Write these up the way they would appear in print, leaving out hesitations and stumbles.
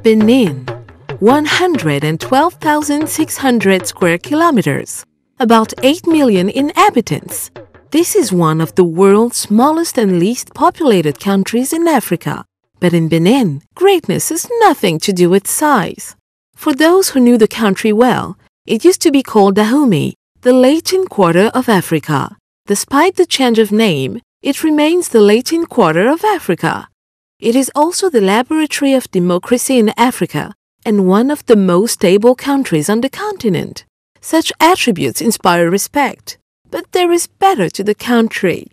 Benin, 112,600 square kilometers, about 8 million inhabitants. This is one of the world's smallest and least populated countries in Africa. But in Benin, greatness has nothing to do with size. For those who knew the country well, it used to be called Dahomey, the Latin Quarter of Africa. Despite the change of name, it remains the Latin Quarter of Africa. It is also the laboratory of democracy in Africa and one of the most stable countries on the continent. Such attributes inspire respect, but there is better to the country.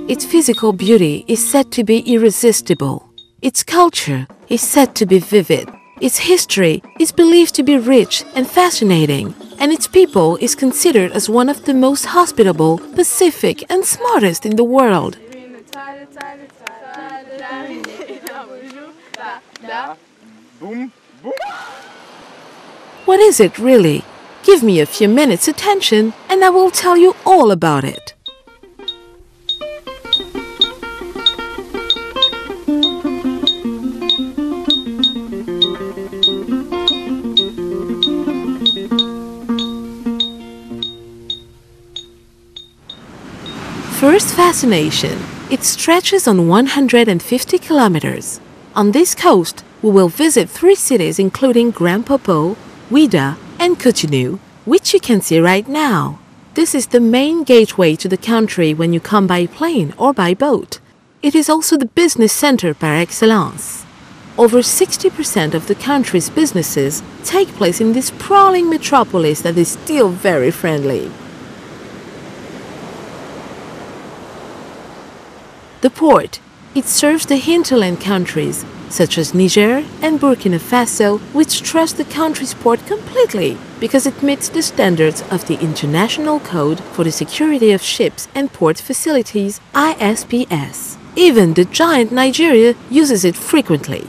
Its physical beauty is said to be irresistible. Its culture is said to be vivid. Its history is believed to be rich and fascinating, and its people is considered as one of the most hospitable, pacific, and smartest in the world. What is it really? Give me a few minutes' attention, and I will tell you all about it. First fascination, it stretches on 150 kilometers. On this coast, we will visit 3 cities including Grand Popo, Ouidah, and Cotonou, which you can see right now. This is the main gateway to the country when you come by plane or by boat. It is also the business center par excellence. Over 60% of the country's businesses take place in this sprawling metropolis that is still very friendly. The port, it serves the hinterland countries, such as Niger and Burkina Faso, which trust the country's port completely because it meets the standards of the International Code for the Security of Ships and Port Facilities, ISPS. Even the giant Nigeria uses it frequently.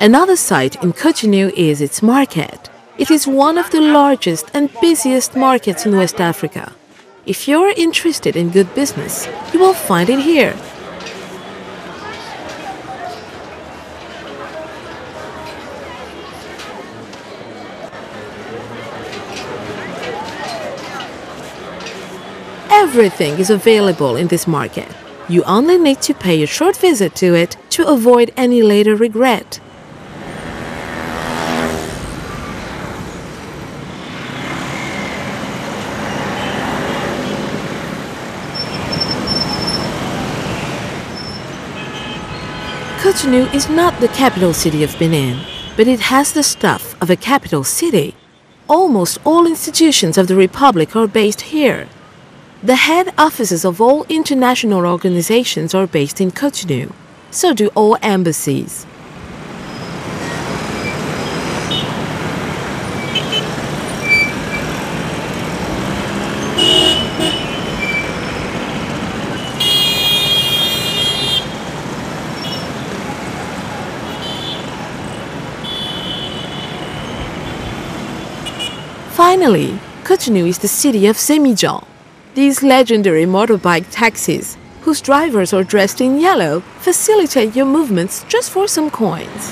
Another sight in Cotonou is its market. It is one of the largest and busiest markets in West Africa. If you're interested in good business, you will find it here. Everything is available in this market. You only need to pay a short visit to it to avoid any later regret. Cotonou is not the capital city of Benin, but it has the stuff of a capital city. Almost all institutions of the Republic are based here. The head offices of all international organizations are based in Cotonou. So do all embassies. Finally, Cotonou is the city of Semijan. These legendary motorbike taxis, whose drivers are dressed in yellow, facilitate your movements just for some coins.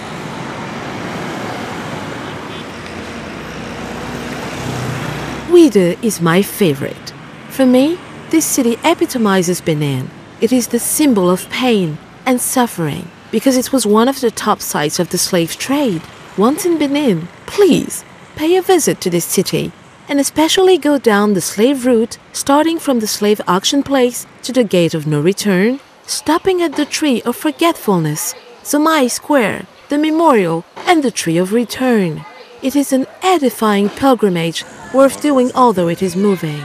Ouidah is my favorite. For me, this city epitomizes Benin. It is the symbol of pain and suffering because it was one of the top sites of the slave trade. Once in Benin, please pay a visit to this city and especially go down the slave route, starting from the slave auction place to the gate of no return, stopping at the tree of forgetfulness, Zomai Square, the memorial, and the tree of return. It is an edifying pilgrimage worth doing although it is moving.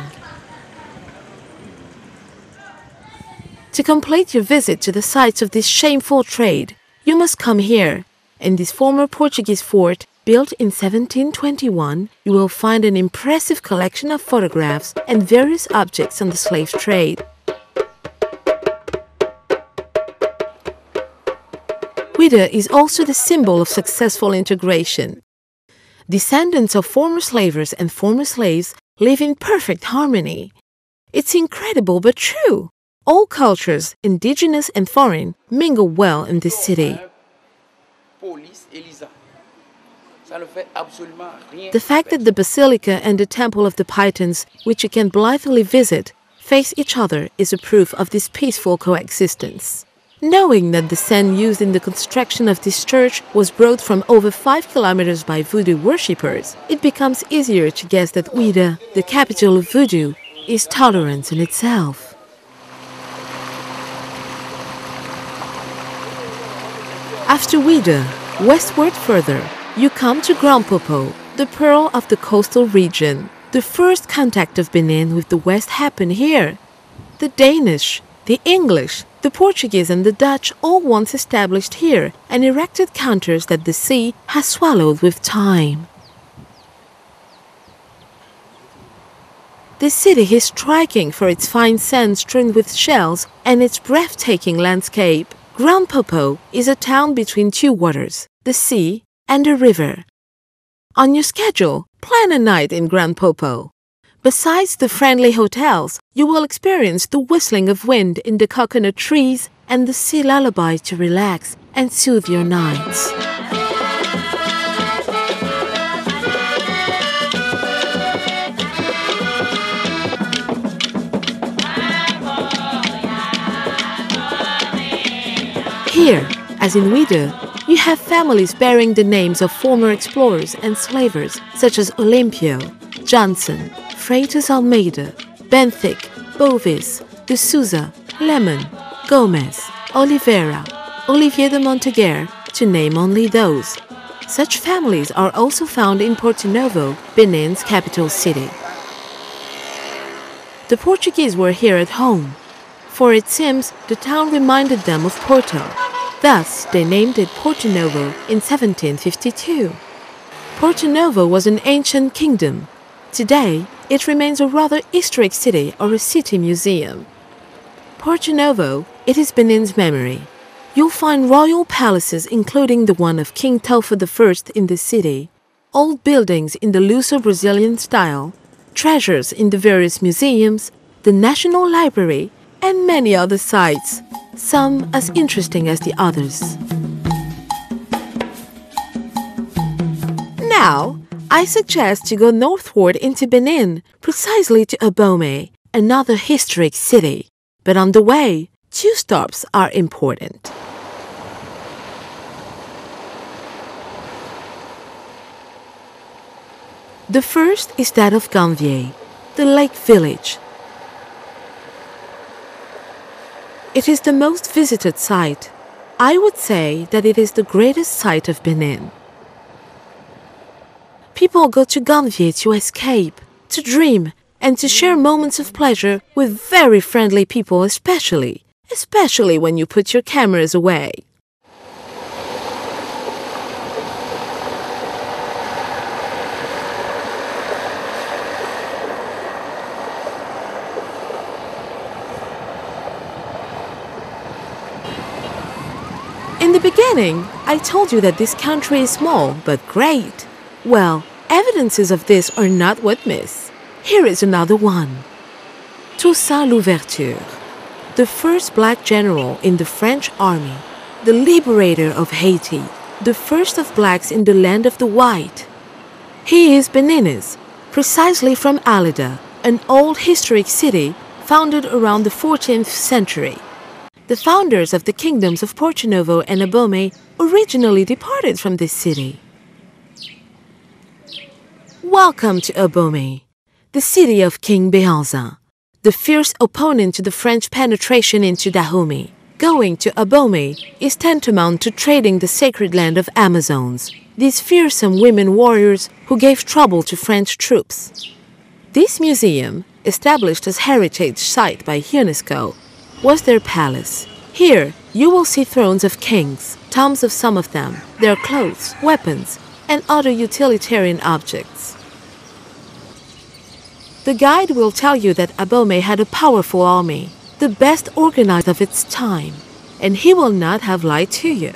To complete your visit to the sites of this shameful trade, you must come here. In this former Portuguese fort, built in 1721, you will find an impressive collection of photographs and various objects on the slave trade. Ouida is also the symbol of successful integration. Descendants of former slavers and former slaves live in perfect harmony. It's incredible but true. All cultures, indigenous and foreign, mingle well in this city. The fact that the Basilica and the Temple of the Pythons, which you can blithely visit, face each other is a proof of this peaceful coexistence. Knowing that the sand used in the construction of this church was brought from over 5 kilometers by voodoo worshippers, it becomes easier to guess that Ouida, the capital of voodoo, is tolerance in itself. After Ouida, westward further, you come to Grand Popo, the pearl of the coastal region. The first contact of Benin with the West happened here. The Danish, the English, the Portuguese and the Dutch all once established here and erected counters that the sea has swallowed with time. The city is striking for its fine sand strewn with shells and its breathtaking landscape. Grand Popo is a town between two waters, the sea and a river. On your schedule, plan a night in Grand Popo. Besides the friendly hotels, you will experience the whistling of wind in the coconut trees and the sea lullaby to relax and soothe your nights. Here, as in Ouida, you have families bearing the names of former explorers and slavers such as Olympio, Johnson, Freitas Almeida, Benthic, Bovis, de Souza, Lemon, Gomez, Oliveira, Olivier de Monteguer, to name only those. Such families are also found in Porto Novo, Benin's capital city. The Portuguese were here at home, for it seems the town reminded them of Porto. Thus, they named it Porto Novo in 1752. Porto Novo was an ancient kingdom. Today, it remains a rather historic city or a city museum. Porto Novo, it is Benin's memory. You'll find royal palaces including the one of King Tofa I in the city, old buildings in the Luso-Brazilian style, treasures in the various museums, the National Library, and many other sites, some as interesting as the others. Now, I suggest you go northward into Benin, precisely to Abomey, another historic city. But on the way, 2 stops are important. The first is that of Ganvier, the lake village. It is the most visited site. I would say that it is the greatest site of Benin. People go to Ganvier to escape, to dream, and to share moments of pleasure with very friendly people especially when you put your cameras away. In the beginning, I told you that this country is small but great. Well, evidences of this are not what miss. Here is another one. Toussaint Louverture, the first black general in the French army, the liberator of Haiti, the first of blacks in the land of the white. He is Beninese, precisely from Alida, an old historic city founded around the 14th century. The founders of the kingdoms of Porto Novo and Abomey originally departed from this city. Welcome to Abomey, the city of King Béhanzin, the fierce opponent to the French penetration into Dahomey. Going to Abomey is tantamount to trading the sacred land of Amazons, these fearsome women warriors who gave trouble to French troops. This museum, established as heritage site by UNESCO, was their palace. Here, you will see thrones of kings, tombs of some of them, their clothes, weapons, and other utilitarian objects. The guide will tell you that Abomey had a powerful army, the best organized of its time, and he will not have lied to you.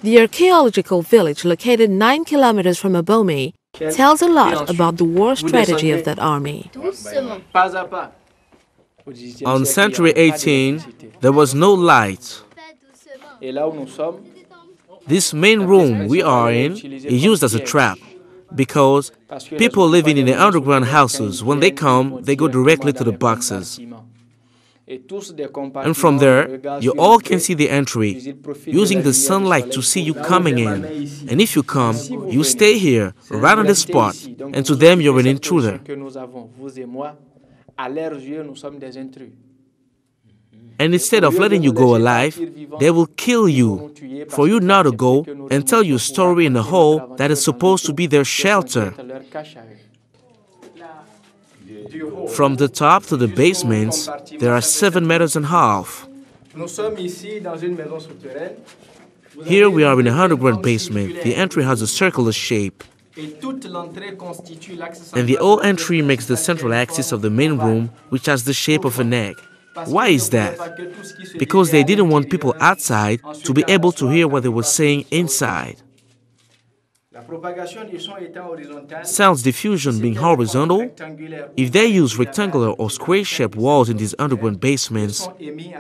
The archaeological village located 9 kilometers from Abomey tells a lot about the war strategy of that army. On century 18, there was no light. This main room we are in is used as a trap because people living in the underground houses, when they come, they go directly to the boxes. And from there, you all can see the entry, using the sunlight to see you coming in. And if you come, you stay here, right on the spot, and to them you're an intruder. And instead of letting you go alive, they will kill you, for you now to go and tell your story in a hole that is supposed to be their shelter. From the top to the basements, there are 7 meters and a half. Here we are in a underground basement. The entry has a circular shape. And the old entry makes the central axis of the main room, which has the shape of an egg. Why is that? Because they didn't want people outside to be able to hear what they were saying inside. Sound diffusion being horizontal, if they used rectangular or square-shaped walls in these underground basements,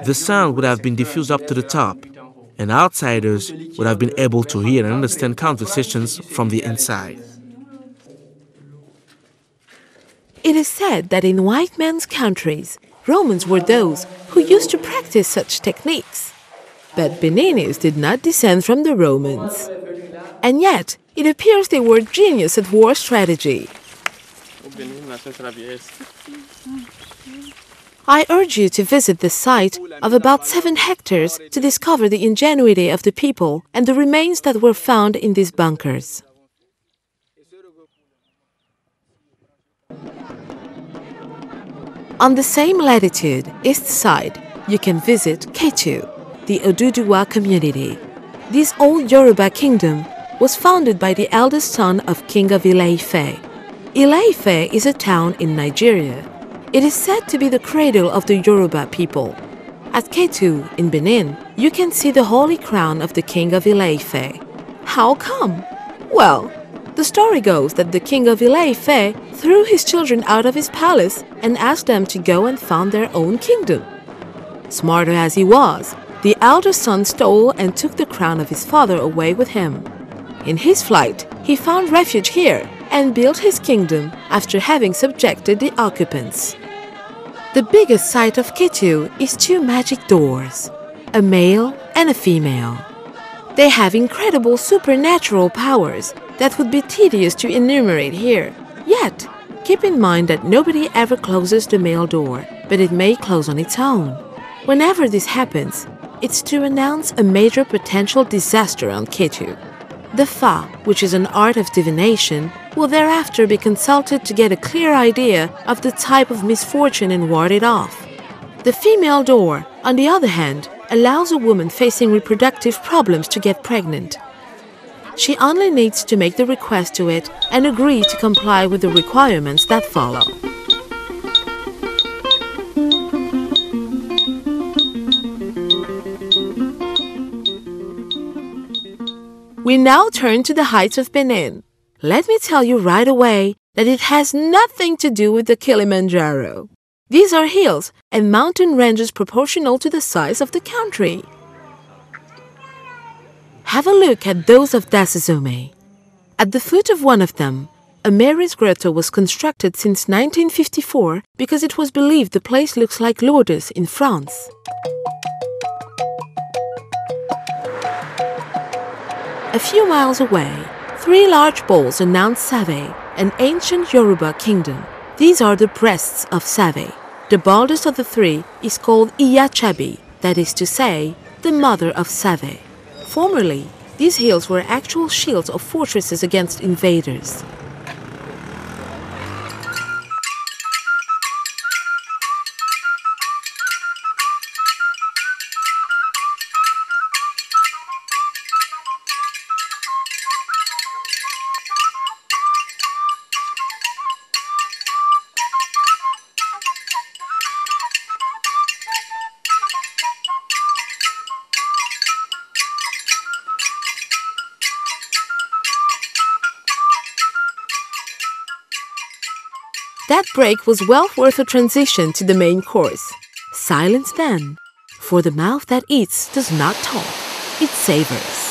the sound would have been diffused up to the top, and outsiders would have been able to hear and understand conversations from the inside. It is said that in white men's countries, Romans were those who used to practice such techniques. But Beninese did not descend from the Romans. And yet, it appears they were genius at war strategy. I urge you to visit the site of about 7 hectares to discover the ingenuity of the people and the remains that were found in these bunkers. On the same latitude, east side, you can visit Ketu, the Oduduwa community. This old Yoruba kingdom was founded by the eldest son of King of Ile-Ife. Ile-Ife is a town in Nigeria. It is said to be the cradle of the Yoruba people. At Ketu, in Benin, you can see the holy crown of the King of Ile-Ife. How come? Well, the story goes that the King of Ile-Ife threw his children out of his palace and asked them to go and found their own kingdom. Smarter as he was, the elder son stole and took the crown of his father away with him. In his flight, he found refuge here and built his kingdom after having subjected the occupants. The biggest sight of Ketu is 2 magic doors, a male and a female. They have incredible supernatural powers that would be tedious to enumerate here. Yet, keep in mind that nobody ever closes the male door, but it may close on its own. Whenever this happens, it's to announce a major potential disaster on Ketu. The Fa, which is an art of divination, will thereafter be consulted to get a clear idea of the type of misfortune and ward it off. The female door, on the other hand, allows a woman facing reproductive problems to get pregnant. She only needs to make the request to it and agree to comply with the requirements that follow. We now turn to the heights of Benin. Let me tell you right away that it has nothing to do with the Kilimanjaro. These are hills and mountain ranges proportional to the size of the country. Have a look at those of Dasuzume. At the foot of one of them, a Mary's grotto was constructed since 1954 because it was believed the place looks like Lourdes in France. A few miles away, 3 large bowls announce Save, an ancient Yoruba kingdom. These are the breasts of Save. The baldest of the 3 is called Iyachabi, that is to say, the mother of Save. Formerly, these hills were actual shields or fortresses against invaders. That break was well worth a transition to the main course. Silence then, for the mouth that eats does not talk, it savors.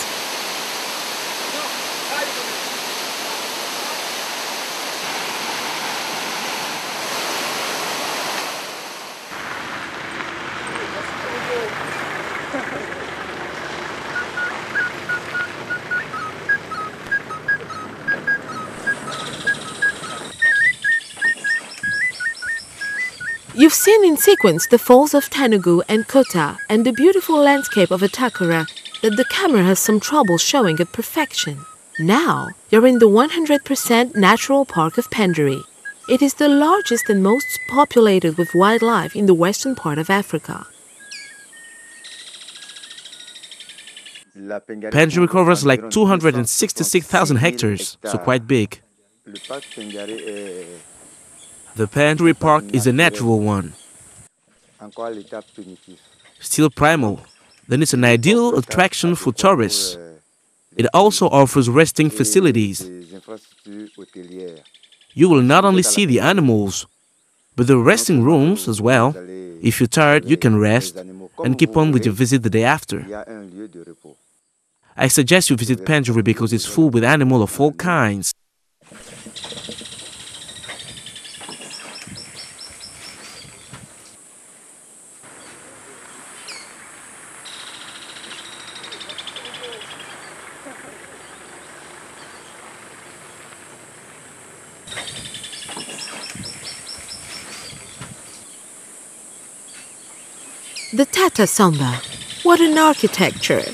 You've seen in sequence the falls of Tanugu and Kota and the beautiful landscape of Atakura that the camera has some trouble showing at perfection. Now, you're in the 100% natural park of Penderi. It is the largest and most populated with wildlife in the western part of Africa. Penderi covers like 266,000 hectares, so quite big. The Penderi Park is a natural one, still primal, then it's an ideal attraction for tourists. It also offers resting facilities. You will not only see the animals, but the resting rooms as well. If you're tired, you can rest and keep on with your visit the day after. I suggest you visit Penderi because it's full with animals of all kinds. The Tata Samba. What an architecture!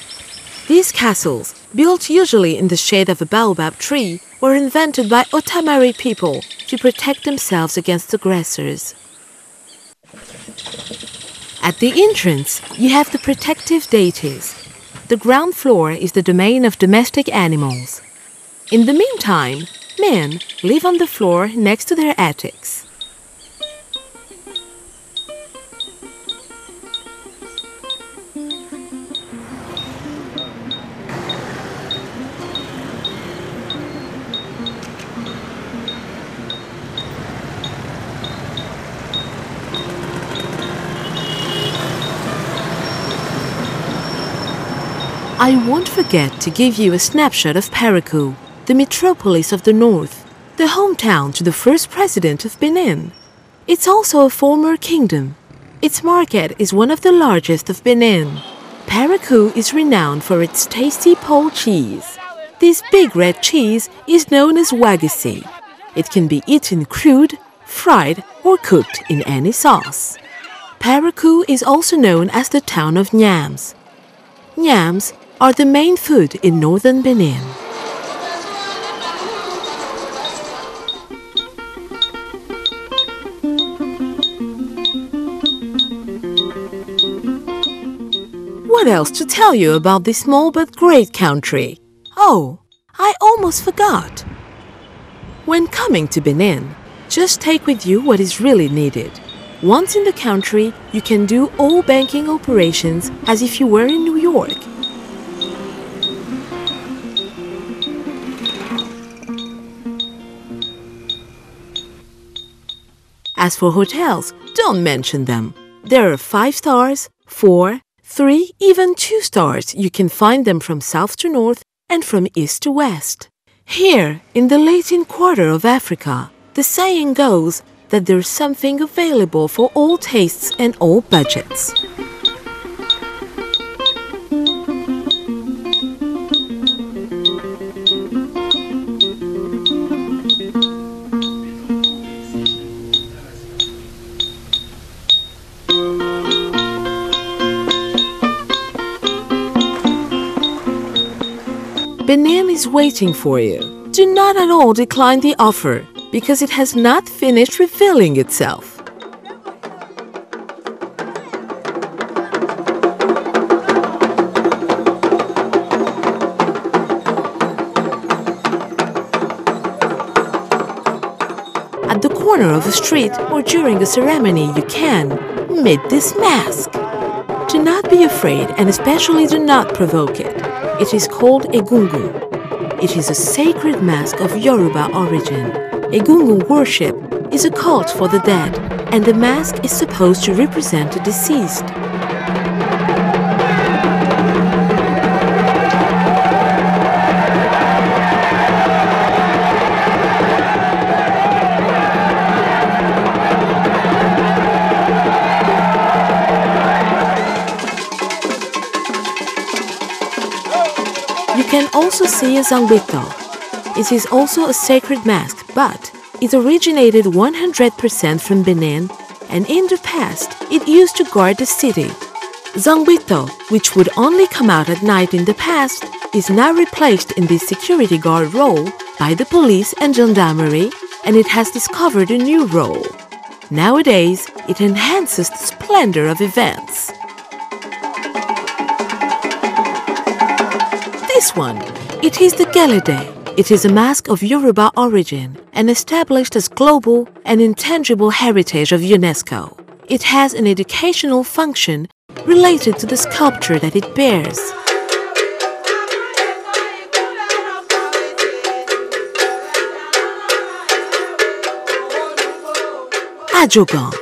These castles, built usually in the shade of a baobab tree, were invented by Otamari people to protect themselves against aggressors. At the entrance, you have the protective deities. The ground floor is the domain of domestic animals. In the meantime, men live on the floor next to their attics. I won't forget to give you a snapshot of Parakou, the metropolis of the north, the hometown to the first president of Benin. It's also a former kingdom. Its market is one of the largest of Benin. Parakou is renowned for its tasty pole cheese. This big red cheese is known as wagisi. It can be eaten crude, fried, or cooked in any sauce. Parakou is also known as the town of yams. Yams are the main food in northern Benin. What else to tell you about this small but great country? Oh, I almost forgot. When coming to Benin, just take with you what is really needed. Once in the country, you can do all banking operations as if you were in New York. As for hotels, don't mention them. There are 5 stars, 4, 3, even 2 stars. You can find them from south to north and from east to west. Here, in the Latin quarter of Africa, the saying goes that there's something available for all tastes and all budgets. Benin is waiting for you. Do not at all decline the offer, because it has not finished revealing itself. At the corner of a street or during a ceremony, you can meet this mask. Do not be afraid, and especially do not provoke it. It is called Egungun. It is a sacred mask of Yoruba origin. Egungun worship is a cult for the dead, and the mask is supposed to represent the deceased. You can also see a zangbito. It is also a sacred mask, but it originated 100% from Benin, and in the past, it used to guard the city. Zangbito, which would only come out at night in the past, is now replaced in this security guard role by the police and gendarmerie, and it has discovered a new role. Nowadays, it enhances the splendor of events. This one, it is the Gelede. It is a mask of Yoruba origin and established as global and intangible heritage of UNESCO. It has an educational function related to the sculpture that it bears. Ajogon.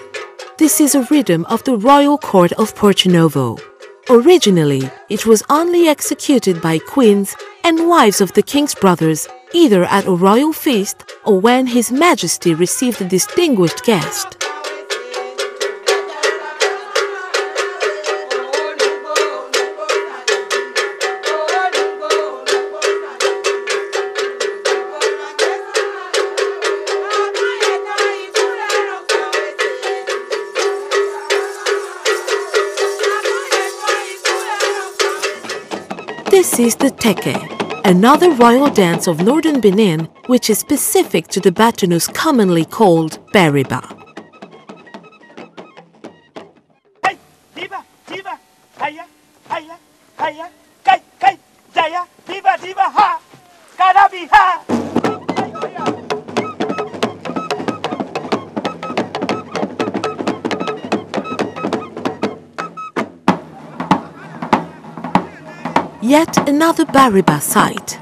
This is a rhythm of the royal court of Porto Novo. Originally, it was only executed by queens and wives of the king's brothers, either at a royal feast or when His Majesty received a distinguished guest. This is the teke, another royal dance of northern Benin, which is specific to the Batunus commonly called Bariba. Yet another Bariba site.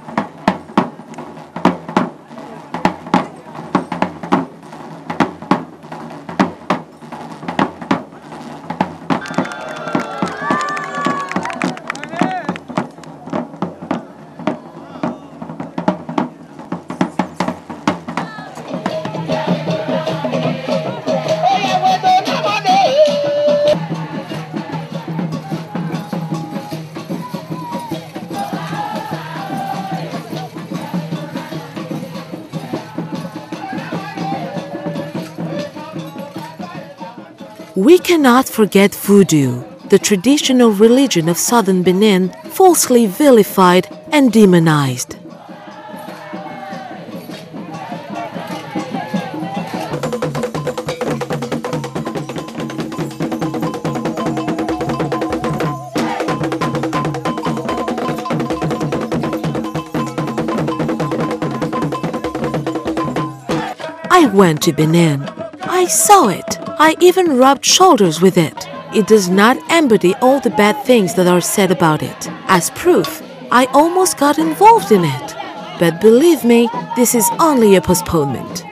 We cannot forget voodoo, the traditional religion of southern Benin, falsely vilified and demonized. I went to Benin. I saw it. I even rubbed shoulders with it. It does not embody all the bad things that are said about it. As proof, I almost got involved in it. But believe me, this is only a postponement.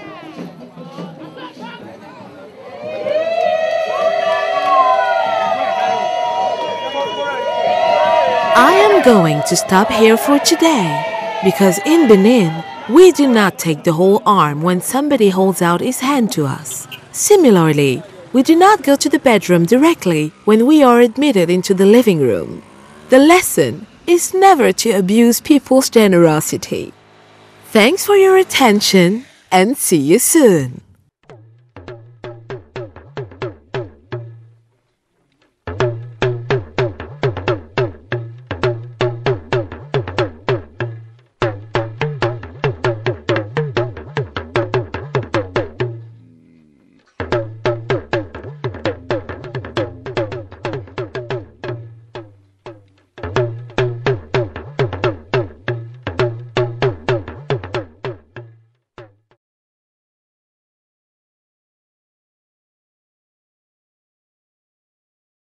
I am going to stop here for today, because in Benin, we do not take the whole arm when somebody holds out his hand to us. Similarly, we do not go to the bedroom directly when we are admitted into the living room. The lesson is never to abuse people's generosity. Thanks for your attention and see you soon.